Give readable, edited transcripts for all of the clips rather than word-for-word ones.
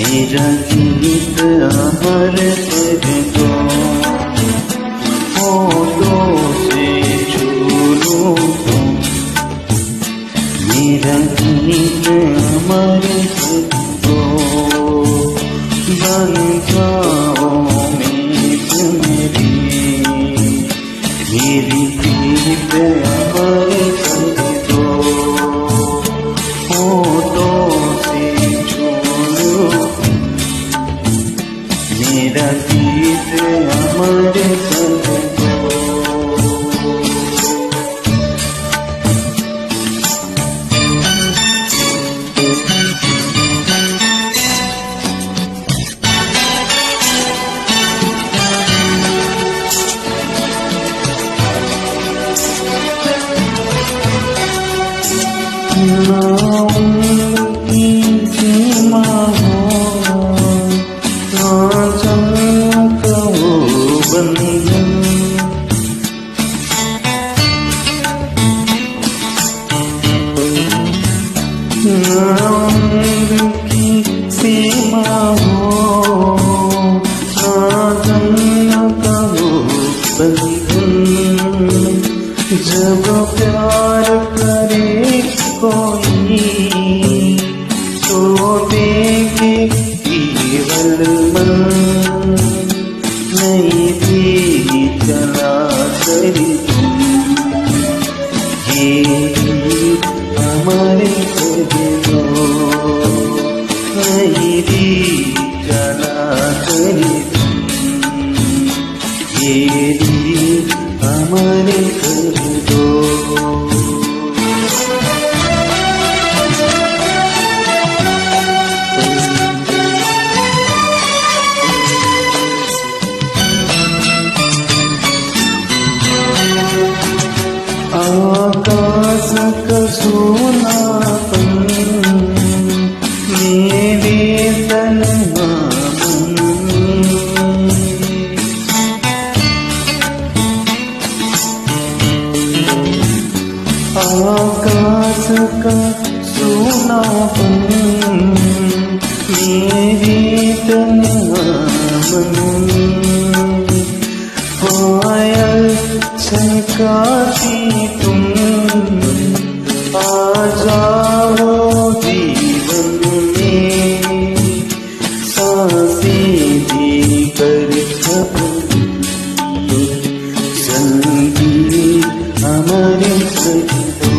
मेरा गीत अमर कर दो, होठों से छू लूं तो मेरा गीत अमर कर दो। बन जाओ मीत मेरी प्रीत अमर कर दो, होठों से छू लूं मेरा गीत अमर कर दो। उनकी सीमा हो ना चमको बंधन, ना उनकी सीमा हो ना चमको बंधन। जब प्यार करे कोई तो देखे केवल मन, नहीं भी चला करी ये हमारे कर दो, नहीं भी चला करी ये हमारे कर दो। आकाश का सोनापन मेरे तन्हा मन में, आकाश का सोनापन मेरे तन्हा मन में। पायल छनकाती तुम आ जाओ जीवन में, सांसें देकर संगीत हमारे कर दो,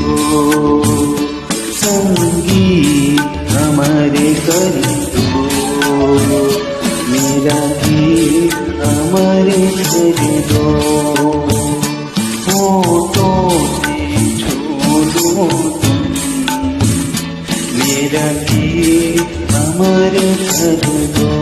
संगीत हमारे कर दो, मेरा गीत हमारे कर दो, होठों से छू लूं मेरा गीत हमारे कर दो।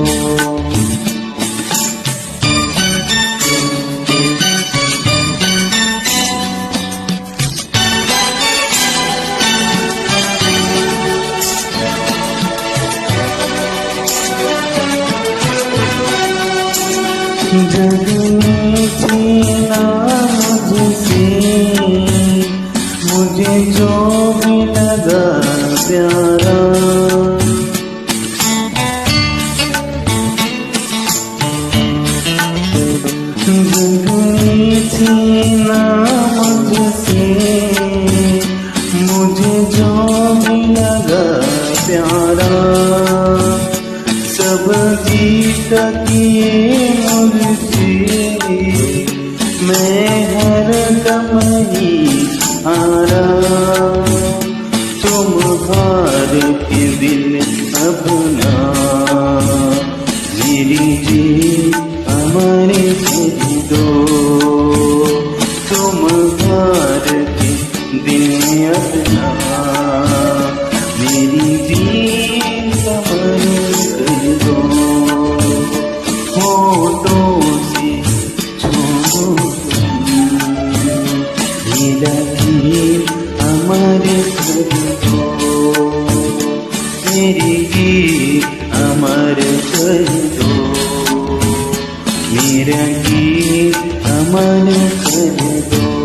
जग में छीना मुझसे मुझे जो भी लगा प्यारा, जग में छीना मुझसे मुझे जो भी लगा प्यारा, सब जीत किए मुझसे मैं हर दम ही हारा। तुम हार के दिल अपना मेरी जीत हमारे कर दो, तुम हार के दिल अपना मेरी जीत हमारे कर दो, होठों से छू मेरा गीत हमारे कर दो, मेरी गीत हमारे कर दो, मेरा गीत हमारे कर दो।